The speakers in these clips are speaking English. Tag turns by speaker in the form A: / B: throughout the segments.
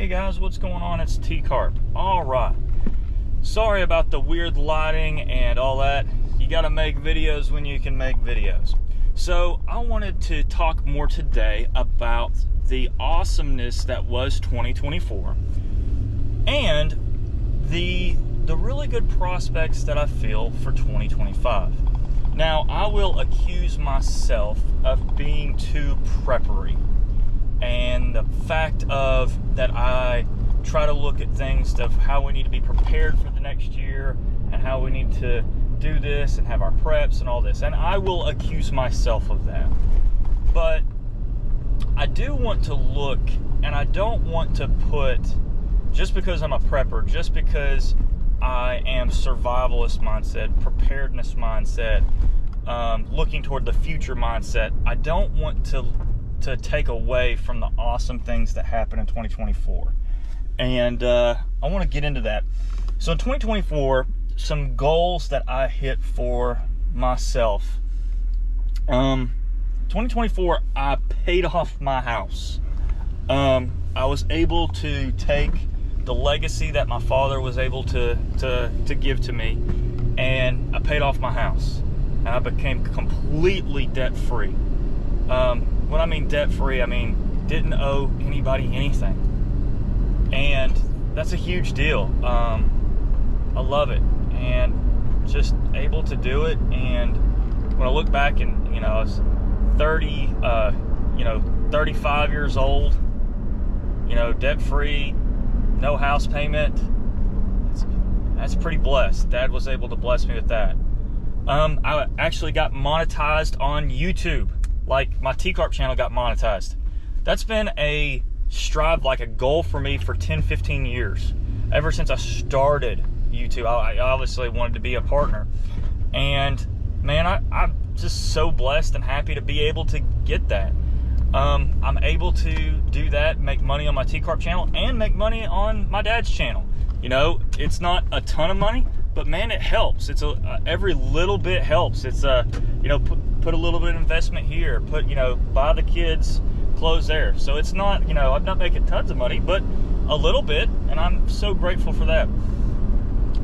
A: Hey guys, what's going on? It's Tcarp. Alright. Sorry about the weird lighting and all that. You gotta make videos when you can make videos. So I wanted to talk more today about the awesomeness that was 2024 and the really good prospects that I feel for 2025. Now, I will accuse myself of being too preppery, and the fact of that I try to look at things of how we need to be prepared for the next year and how we need to do this and have our preps and all this, and I will accuse myself of that. But I do want to look, and I don't want to put, just because I'm a prepper, just because I am survivalist mindset, preparedness mindset, looking toward the future mindset, I don't want to take away from the awesome things that happened in 2024. And I want to get into that. So in 2024, some goals that I hit for myself. 2024, I paid off my house. I was able to take the legacy that my father was able to give to me, and I paid off my house. And I became completely debt-free. When I mean debt-free, I mean didn't owe anybody anything. And that's a huge deal. I love it. And just able to do it. And when I look back and, I was 35 years old, debt-free, no house payment, that's pretty blessed. Dad was able to bless me with that. I actually got monetized on YouTube. Like, my Tcarp channel got monetized. That's been a strive, like a goal for me for 10-15 years. Ever since I started YouTube, I obviously wanted to be a partner. And man, I'm just so blessed and happy to be able to get that. I'm able to do that, make money on my Tcarp channel and make money on my dad's channel. It's not a ton of money, but man, it helps. It's every little bit helps. It's put a little bit of investment here, buy the kids clothes there. So it's not, I'm not making tons of money, but a little bit, and I'm so grateful for that.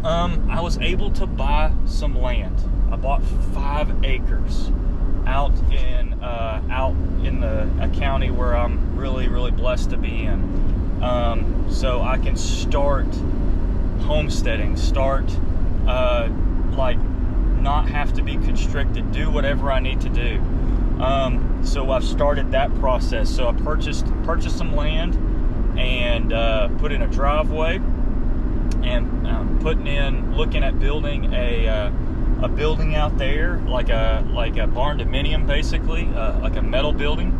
A: I was able to buy some land. I bought 5 acres out in a county where I'm really, really blessed to be in. So I can start homesteading, not have to be constricted, do whatever I need to do. So I've started that process. So I purchased some land and put in a driveway, and looking at building a building out there, like a barn dominium, basically, like a metal building.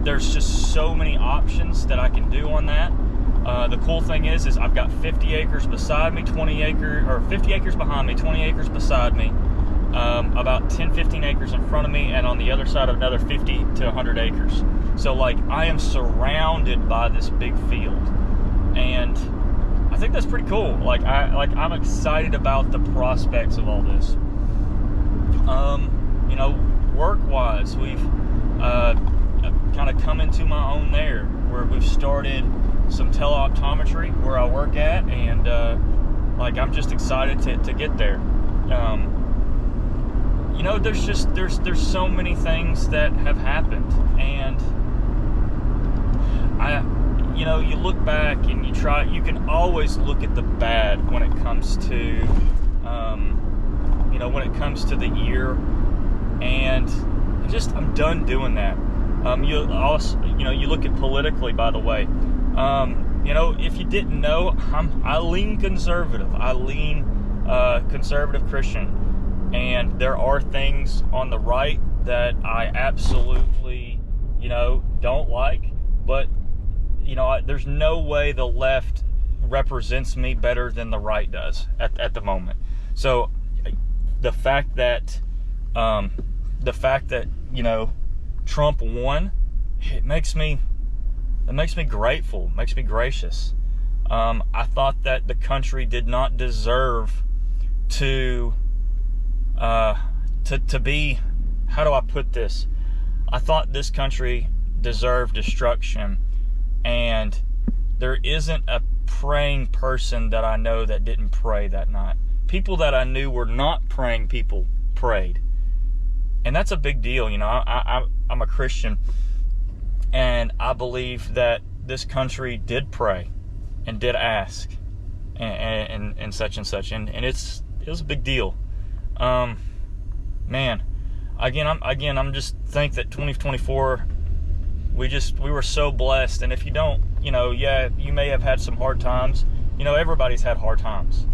A: There's just so many options that I can do on that. The cool thing is I've got 50 acres beside me, 50 acres behind me, 20 acres beside me, about 10-15 acres in front of me, and on the other side another 50 to 100 acres. So I am surrounded by this big field, and I think that's pretty cool. I'm excited about the prospects of all this. Work-wise, we've kind of come into my own there, where we've started some teleoptometry where I work at, and I'm just excited to get there. There's so many things that have happened, and you look back and you can always look at the bad when it comes to the year, and I'm done doing that. You look at politically, by the way. If you didn't know, I lean conservative. I lean conservative Christian, and there are things on the right that I absolutely, don't like. But there's no way the left represents me better than the right does at the moment. So the fact that Trump won, it makes me grateful, makes me gracious. I thought that the country did not deserve to be, how do I put this? I thought this country deserved destruction, And there isn't a praying person that I know that didn't pray that night. People that I knew were not praying people prayed. And that's a big deal. You know, I'm a Christian, and I believe that this country did pray and did ask and such and such. And it was a big deal. Man, I'm just think that 2024, we were so blessed. And if you don't, you know, yeah, you may have had some hard times. You know, everybody's had hard times,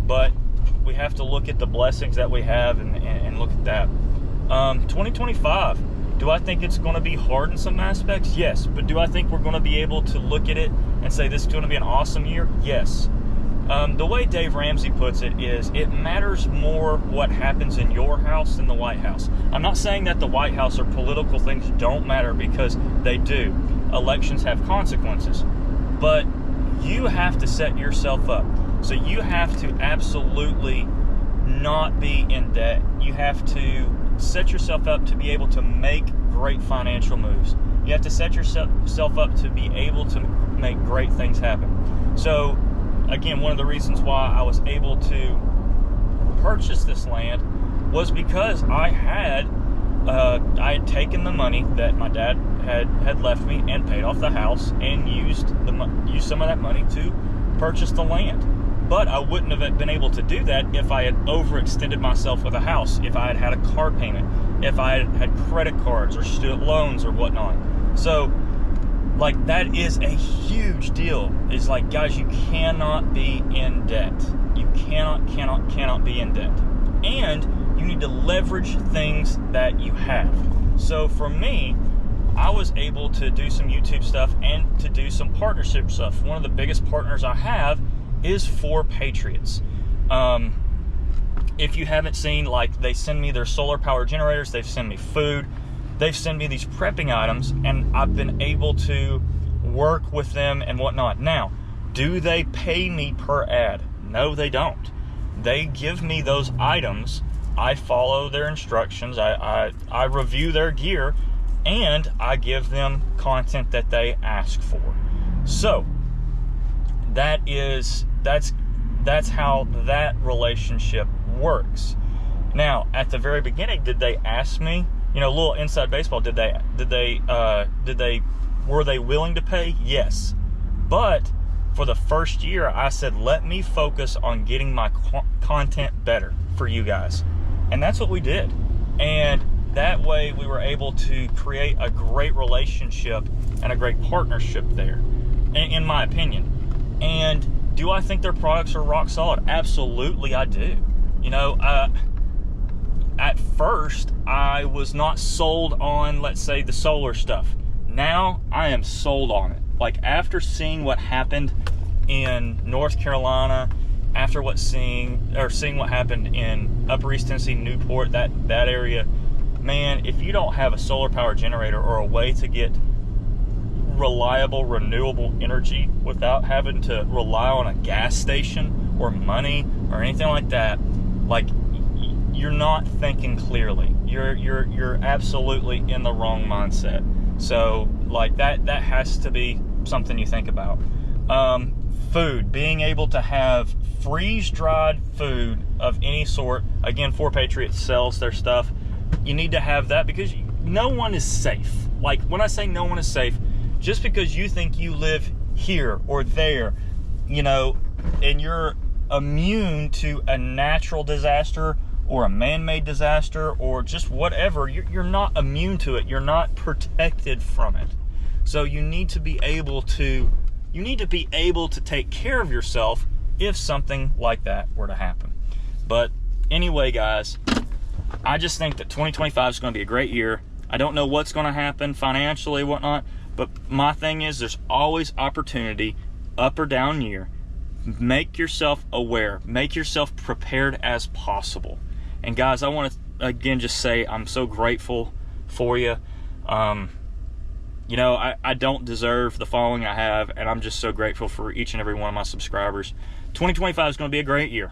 A: but we have to look at the blessings that we have and look at that. 2025, do I think it's going to be hard in some aspects? Yes. But do I think we're going to be able to look at it and say this is going to be an awesome year? Yes. The way Dave Ramsey puts it is, it matters more what happens in your house than the White House. I'm not saying that the White House or political things don't matter, because they do. Elections have consequences. But you have to set yourself up. So you have to absolutely not be in debt. You have to set yourself up to be able to make great financial moves. You have to set yourself up to be able to make great things happen. So again, one of the reasons why I was able to purchase this land was because I had taken the money that my dad had left me and paid off the house, and used some of that money to purchase the land. But I wouldn't have been able to do that if I had overextended myself with a house, if I had had a car payment, if I had credit cards or student loans or whatnot. So, like, that is a huge deal. It's like, guys, you cannot be in debt. You cannot be in debt. And you need to leverage things that you have. So for me, I was able to do some YouTube stuff and to do some partnership stuff. One of the biggest partners I have is For Patriots. If you haven't seen, like, they send me their solar power generators, they've sent me food, they've sent me these prepping items, and I've been able to work with them and whatnot. Now, do they pay me per ad? No, they don't. They give me those items, I follow their instructions, I review their gear, and I give them content that they ask for. So that's how that relationship works. Now, at the very beginning, did they ask me, you know, a little inside baseball, were they willing to pay? Yes. But for the first year, I said, let me focus on getting my content better for you guys. And that's what we did. And that way we were able to create a great relationship and a great partnership there, in my opinion. And do I think their products are rock solid? Absolutely, I do. You know, at first, I was not sold on, let's say, the solar stuff. Now, I am sold on it. Like, after seeing what happened in North Carolina, after seeing what happened in Upper East Tennessee, Newport, that area, man, if you don't have a solar power generator or a way to get reliable, renewable energy without having to rely on a gas station or money or anything like that, like, you're not thinking clearly. You're absolutely in the wrong mindset. So, like, that has to be something you think about. Food, being able to have freeze-dried food of any sort. Again, For Patriots sells their stuff. You need to have that, because no one is safe. Like, when I say no one is safe, just because you think you live here or there, you know, and you're immune to a natural disaster or a man-made disaster or just whatever, you're not immune to it. You're not protected from it. So you need to be able to take care of yourself if something like that were to happen. But anyway, guys, I just think that 2025 is going to be a great year. I don't know what's going to happen financially, whatnot, but my thing is, there's always opportunity, up or down year. Make yourself aware. Make yourself prepared as possible. And guys, I want to again just say I'm so grateful for you. You know, I don't deserve the following I have, and I'm just so grateful for each and every one of my subscribers. 2025 is going to be a great year.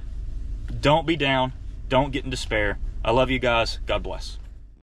A: Don't be down. Don't get in despair. I love you guys. God bless.